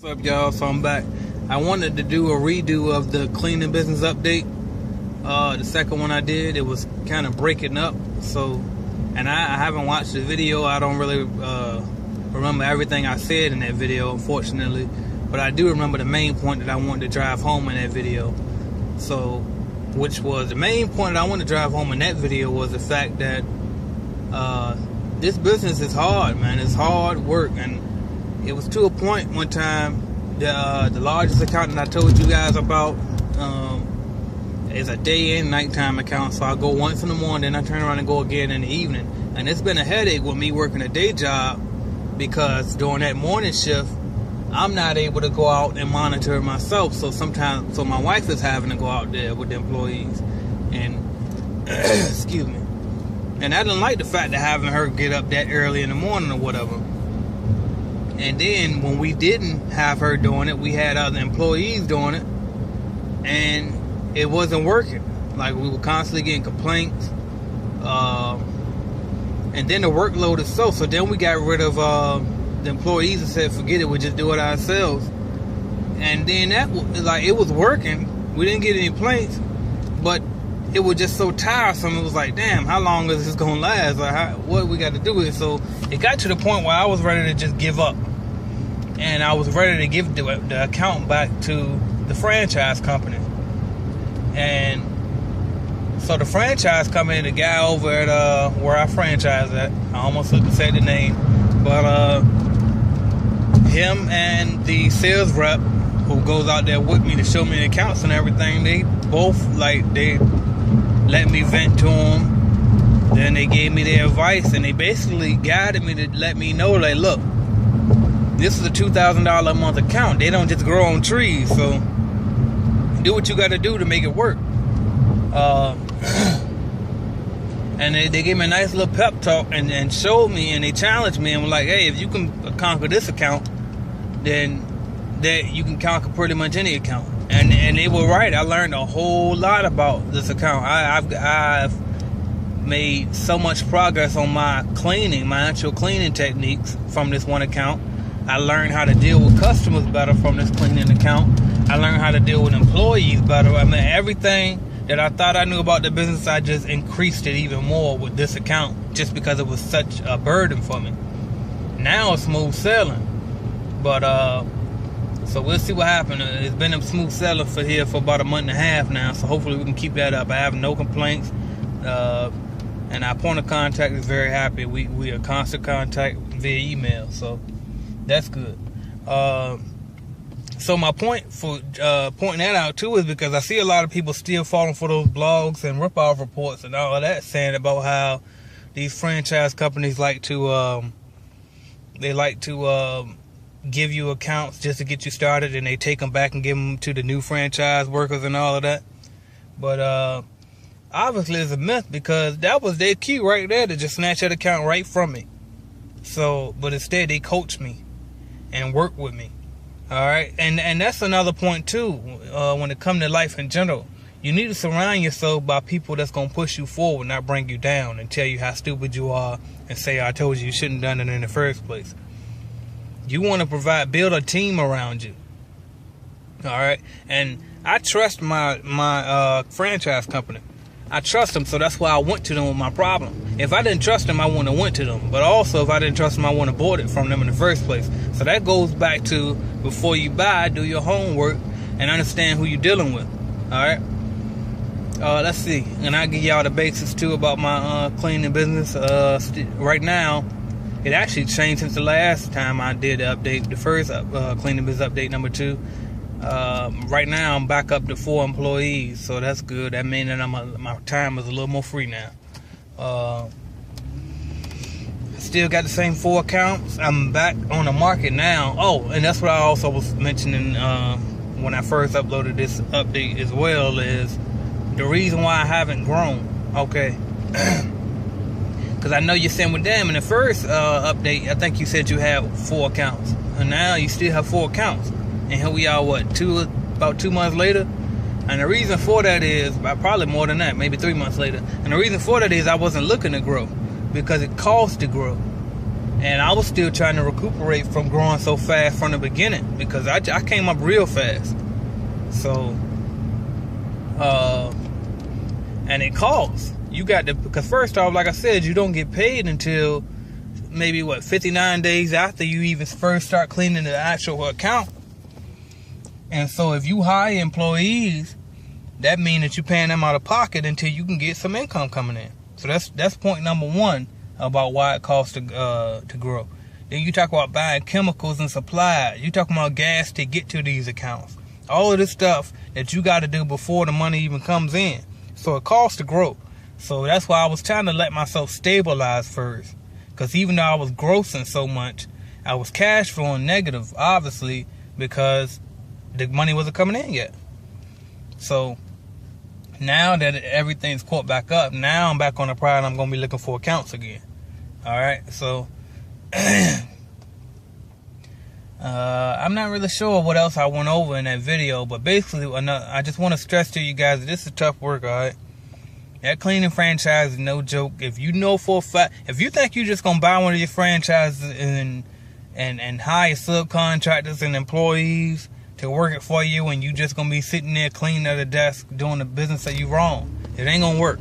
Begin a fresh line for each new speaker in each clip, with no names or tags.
What's up, y'all? So I'm back. I wanted to do a redo of the cleaning business update. The second one I did, it was kind of breaking up. And I haven't watched the video. I don't really remember everything I said in that video, unfortunately. But I do remember the main point that I wanted to drive home in that video. Which was the main point that I wanted to drive home in that video was the fact that this business is hard, man. It's hard work, and it was to a point one time, the largest account that I told you guys about is a day and nighttime account. So I go once in the morning, then I turn around and go again in the evening. And it's been a headache with me working a day job, because during that morning shift, I'm not able to go out and monitor myself. So my wife is having to go out there with the employees. And, excuse me. And I didn't like the fact of having her get up that early in the morning or whatever. And then when we didn't have her doing it, we had other employees doing it, and it wasn't working. Like, we were constantly getting complaints, and then the workload is so then we got rid of the employees and said, forget it, we'll just do it ourselves. And then it was working. We didn't get any complaints, but it was just so tiresome. It was like, damn, how long is this gonna last? Like, what we got to do with it? So it got to the point where I was ready to just give up. And I was ready to give the account back to the franchise company. And so the franchise company, the guy over at where I franchise at, I almost looked to say the name, but him and the sales rep who goes out there with me to show me the accounts and everything, they both, they let me vent to them. Then they gave me their advice, and they basically guided me to let me know, like, look, this is a $2,000 a month account. They don't just grow on trees, so do what you got to do to make it work. And they gave me a nice little pep talk and showed me, and they challenged me and were like, hey, if you can conquer this account, then you can conquer pretty much any account. And they were right. I learned a whole lot about this account. I've made so much progress on my actual cleaning techniques from this one account. I learned how to deal with customers better from this cleaning account. I learned how to deal with employees better. I mean, everything that I thought I knew about the business, I just increased it even more with this account, just because it was such a burden for me. Now it's smooth sailing. But, so we'll see what happens. It's been a smooth sailing for about a month and a half now, so hopefully we can keep that up. I have no complaints. And our point of contact is very happy. We are constant contact via email, so that's good. So my point for pointing that out too is because I see a lot of people still falling for those blogs and rip-off reports and all of that, saying about how these franchise companies like to give you accounts just to get you started, and they take them back and give them to the new franchise workers and all of that. But obviously it's a myth, because that was their key right there, to just snatch that account right from me. But instead they coach me and work with me. All right, and that's another point too. When it comes to life in general, you need to surround yourself by people that's gonna push you forward, not bring you down and tell you how stupid you are and say, I told you shouldn't have done it in the first place. You want to build a team around you. All right, and I trust my franchise company. I trust them, so that's why I went to them with my problem. If I didn't trust them, I wouldn't have went to them. But also, if I didn't trust them, I wouldn't have bought it from them in the first place. So that goes back to, before you buy, do your homework and understand who you're dealing with. All right. Let's see, and I'll give y'all the basics too about my cleaning business. Right now, it actually changed since the last time I did the update, the first cleaning business update number 2. Right now I'm back up to 4 employees, so that's good. That means that my time is a little more free now. Still got the same 4 accounts. I'm back on the market now. Oh, and that's what I also was mentioning when I first uploaded this update as well, is the reason why I haven't grown. Okay. Because I know you're saying, with them in the first update, I think you said you had 4 accounts, and now you still have 4 accounts. And here we are, about 2 months later? And the reason for that is, probably more than that, maybe 3 months later. And the reason for that is I wasn't looking to grow, because it costs to grow. And I was still trying to recuperate from growing so fast from the beginning, because I came up real fast. So, and it costs. You got to, because first off, like I said, you don't get paid until maybe 59 days after you even first start cleaning the actual account. And so if you hire employees, that means that you're paying them out of pocket until you can get some income coming in. So that's point number one about why it costs to grow. Then you talk about buying chemicals and supplies. You talk about gas to get to these accounts. All of this stuff that you got to do before the money even comes in. So it costs to grow. So that's why I was trying to let myself stabilize first. Because even though I was grossing so much, I was cash flowing negative, obviously, because the money wasn't coming in yet. So now that everything's caught back up, now I'm back on the pride, I'm going to be looking for accounts again. Alright, so I'm not really sure what else I went over in that video, but basically I just want to stress to you guys that this is tough work, alright? That cleaning franchise is no joke. If you know for a fact, if you think you're just going to buy one of your franchises and hire subcontractors and employees to work it for you, and you just going to be sitting there cleaning at a desk doing the business that you wrong, it ain't going to work,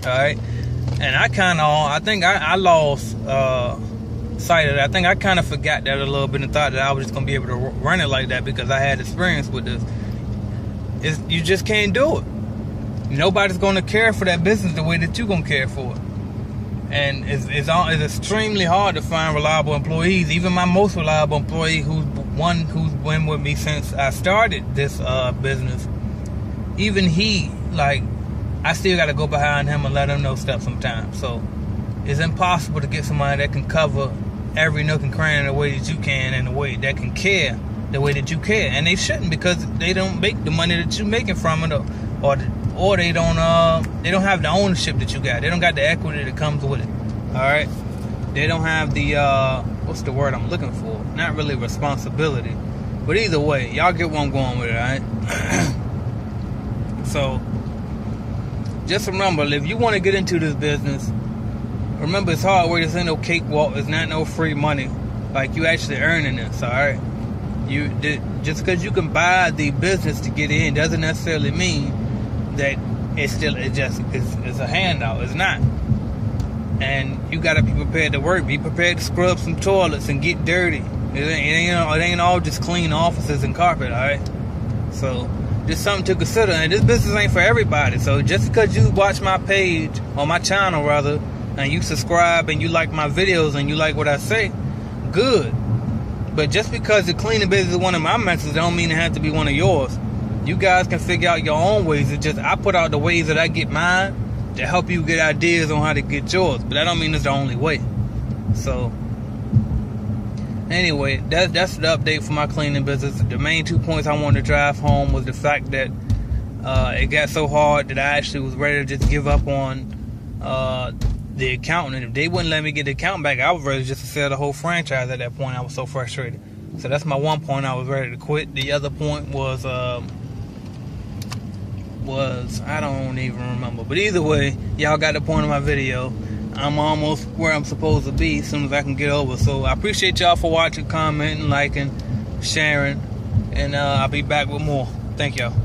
alright? And I think I lost sight of that. I think I kind of forgot that a little bit and thought that I was just going to be able to run it like that because I had experience with this. You just can't do it. Nobody's going to care for that business the way that you're going to care for it. And it's extremely hard to find reliable employees. Even my most reliable employee, who's been with me since I started this business, even he, like, I still got to go behind him and let him know stuff sometimes. So it's impossible to get somebody that can cover every nook and cranny the way that you can, and the way that can care the way that you care. And they shouldn't, because they don't make the money that you're making from it, or they don't have the ownership that you got. They don't got the equity that comes with it. All right, they don't have the what's the word I'm looking for? Not really responsibility, but either way, y'all get where I'm going with it. All right. So just remember, if you want to get into this business, remember it's hard work. This ain't no cakewalk. It's not no free money. Like, you actually earning this. All right. Just because you can buy the business to get in doesn't necessarily mean that it's a handout. It's not. And you gotta be prepared to work. Be prepared to scrub some toilets and get dirty. It ain't all just clean offices and carpet, alright? So just something to consider. And this business ain't for everybody. So just because you watch my page, or my channel rather, and you subscribe and you like my videos and you like what I say, good. But just because the cleaning business is one of my methods, don't mean it has to be one of yours. You guys can figure out your own ways. It's just I put out the ways that I get mine to help you get ideas on how to get yours. But that don't mean it's the only way. So anyway, that's the update for my cleaning business. The main 2 points I wanted to drive home was the fact that it got so hard that I actually was ready to just give up on the account. And if they wouldn't let me get the account back, I was ready just to sell the whole franchise at that point. I was so frustrated. So that's my one point. I was ready to quit. The other point was I don't even remember. But either way, y'all got the point of my video. I'm almost where I'm supposed to be as soon as I can get over. So I appreciate y'all for watching, commenting, liking, sharing, and I'll be back with more. Thank y'all.